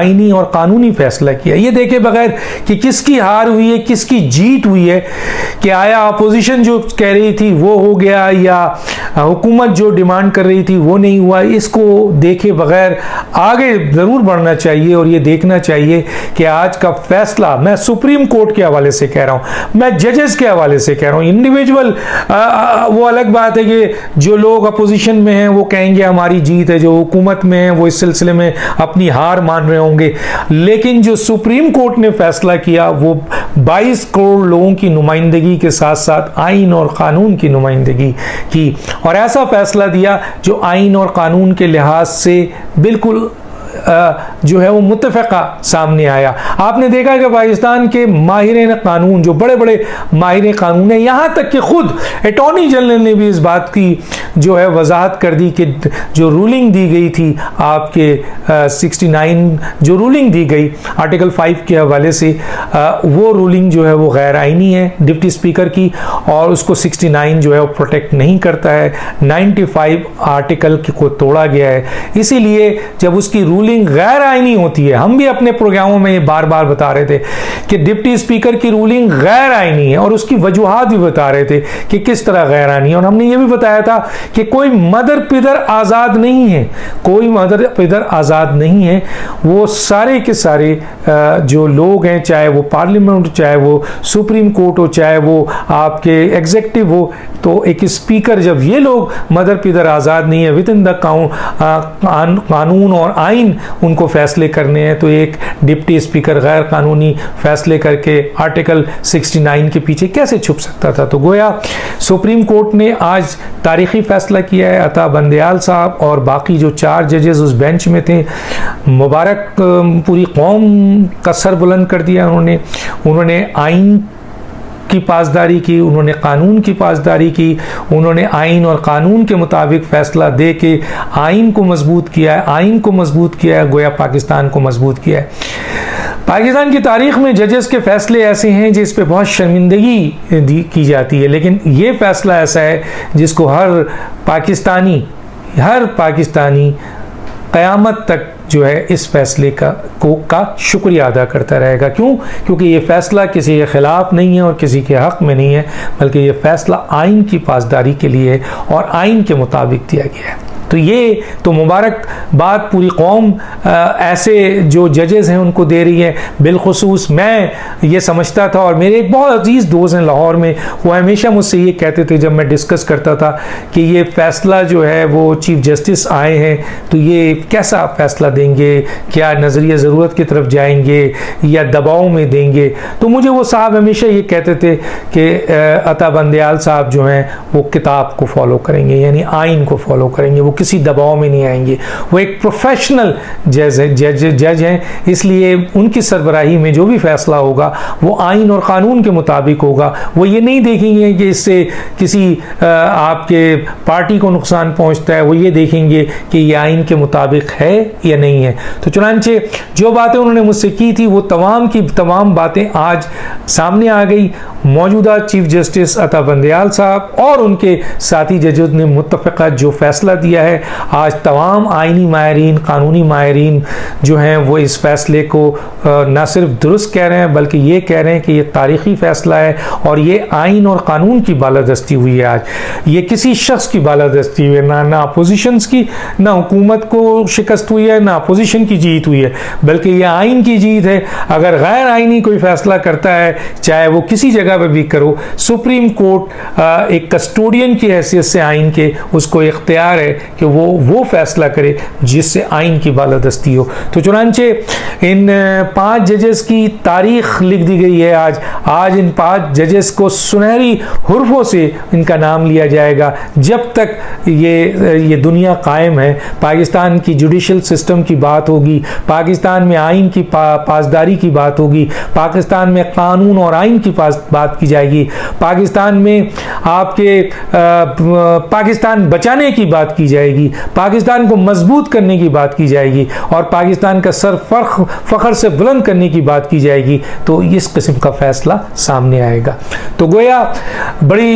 आईनी और कानूनी फैसला किया। ये देखे बगैर कि किसकी हार हुई है, किसकी जीत हुई है, कि आया अपोजिशन जो कह रही थी वो हो गया या हुकूमत जो डिमांड कर रही थी वो नहीं हुआ। इसको देखे बगैर आगे ज़रूर बढ़ना चाहिए और ये देखना चाहिए कि आज का फैसला, मैं सुप्रीम कोर्ट के हवाले से कह रहा हूँ, मैं जजेस के हवाले से कह रहा हूँ, इंडिविजुअल वो अलग बात है कि जो लोग अपोजिशन में हैं वो कहेंगे हमारी जीत है, जो हुकूमत में हैं वो इस सिलसिले में अपनी हार मान रहे होंगे, लेकिन जो सुप्रीम कोर्ट ने फैसला किया वो 22 करोड़ लोगों की नुमाइंदगी के साथ साथ आइन और कानून की नुमाइंदगी की, और ऐसा फैसला दिया जो आइन और कानून के लिहाज से बिल्कुल जो है वो मुत्तफ़क़ा सामने आया। आपने देखा कि पाकिस्तान के माहिरीन कानून, जो बड़े बड़े माहिर कानून हैं, यहाँ तक कि खुद अटॉर्नी जनरल ने भी इस बात की जो है वजाहत कर दी कि जो रूलिंग दी गई थी आपके 69 जो रूलिंग दी गई आर्टिकल 5 के हवाले से, वो रूलिंग जो है वो गैर आइनी है डिप्टी स्पीकर की, और उसको 69 जो है वो प्रोटेक्ट नहीं करता है। 95 आर्टिकल को तोड़ा गया है। इसीलिए जब उसकी रूलिंग गैर आइनी होती है, हम भी अपने प्रोग्रामों में ये बार बार बता रहे थे कि डिप्टी स्पीकर की रूलिंग गैर आइनी है, और उसकी वजूहात भी बता रहे थे कि किस तरह गैर आइनी है, और हमने ये भी बताया था कि कोई मदर पिदर आज़ाद नहीं है, कोई मदर पिदर आज़ाद नहीं है। वो सारे के सारे जो लोग हैं, चाहे वो पार्लियामेंट हो, चाहे वो सुप्रीम कोर्ट हो, चाहे वो आपके एग्जीक्यूटिव हो, तो एक स्पीकर, जब ये लोग मदर पिदर आज़ाद नहीं है, विद इन द कानून और आइन उनको फैसले करने हैं, तो एक डिप्टी स्पीकर गैर कानूनी फैसले करके आर्टिकल 69 के पीछे कैसे छुप सकता था। तो गोया सुप्रीम कोर्ट ने आज तारीखी फैसला किया है। अता बंदयाल साहब और बाकी जो 4 जजेस उस बेंच में थे, मुबारक, पूरी कौम का सर बुलंद कर दिया उन्होंने आइन की पासदारी की, उन्होंने कानून की पासदारी की, उन्होंने आइन और कानून के मुताबिक फैसला दे के आइन को मजबूत किया है, आइन को मजबूत किया है, गोया पाकिस्तान को मजबूत किया है। पाकिस्तान की तारीख में जजेस के फैसले ऐसे हैं जिस पे बहुत शर्मिंदगी की जाती है, लेकिन ये फैसला ऐसा है जिसको हर पाकिस्तानी क़यामत तक जो है इस फैसले का शुक्रिया अदा करता रहेगा। क्यों? क्योंकि ये फैसला किसी के ख़िलाफ़ नहीं है और किसी के हक़ में नहीं है, बल्कि ये फैसला आइन की पासदारी के लिए है और आइन के मुताबिक दिया गया है। तो ये तो मुबारक बात पूरी कौम ऐसे जो जजेस हैं उनको दे रही है। बिलखुसूस मैं ये समझता था, और मेरे एक बहुत अजीज़ दोस्त हैं लाहौर में, वो हमेशा मुझसे ये कहते थे जब मैं डिस्कस करता था कि ये फ़ैसला जो है वो चीफ़ जस्टिस आए हैं तो ये कैसा फ़ैसला देंगे, क्या नज़रिया ज़रूरत की तरफ जाएंगे या दबाव में देंगे। तो मुझे वो साहब हमेशा ये कहते थे कि अता बंदयाल साहब जो हैं वो किताब को फॉलो करेंगे, यानी आइन को फॉलो करेंगे, वो किसी दबाव में नहीं आएंगे। वो एक प्रोफेशनल जज हैं, इसलिए उनकी सरबराही में जो भी फैसला होगा वो आइन और कानून के मुताबिक होगा। वो ये नहीं देखेंगे कि इससे किसी आपके पार्टी को नुकसान पहुंचता है, वो ये देखेंगे कि ये आइन के मुताबिक है या नहीं है। तो चुनांचे जो बातें उन्होंने मुझसे की थी वो तमाम की तमाम बातें आज सामने आ गई। मौजूदा चीफ जस्टिस अता बंदयाल साहब और उनके साथी जजों ने मुत्तफ़क़ा जो फैसला दिया है, आज तमाम आइनी माहिरीन, कानूनी माहिरीन जो हैं वो इस फैसले को न सिर्फ दुरुस्त कह रहे हैं बल्कि ये कह रहे हैं कि ये तारीख़ी फ़ैसला है और ये आइन और कानून की बालादस्ती हुई है। आज ये किसी शख्स की बालादस्ती हुई है, ना अपोजिशंस की, ना हुकूमत को शिकस्त हुई है, ना अपोजिशन की जीत हुई है, बल्कि ये आइन की जीत है। अगर गैर आइनी कोई फैसला करता है, चाहे वो किसी जगह पर भी करो, सुप्रीम कोर्ट एक कस्टोडियन की हैसियत से आइन के उसको इख्तियार है कि वो फैसला करे जिससे आइन की बालादस्ती हो। तो चुनांचे इन 5 जजेस की तारीख लिख दी गई है। आज इन 5 जजेस को सुनहरी हुर्फों से इनका नाम लिया जाएगा जब तक ये दुनिया कायम है। पाकिस्तान की जुडिशल सिस्टम की बात होगी, पाकिस्तान में आइन की पासदारी की बात होगी, पाकिस्तान में कानून और आइन की बात की जाएगी, पाकिस्तान में आपके पाकिस्तान बचाने की बात की जाएगी, पाकिस्तान को मजबूत करने की बात की जाएगी और पाकिस्तान का सर फख्र से बुलंद करने की बात की जाएगी। तो इस किस्म का फैसला सामने आएगा। तो गोया बड़ी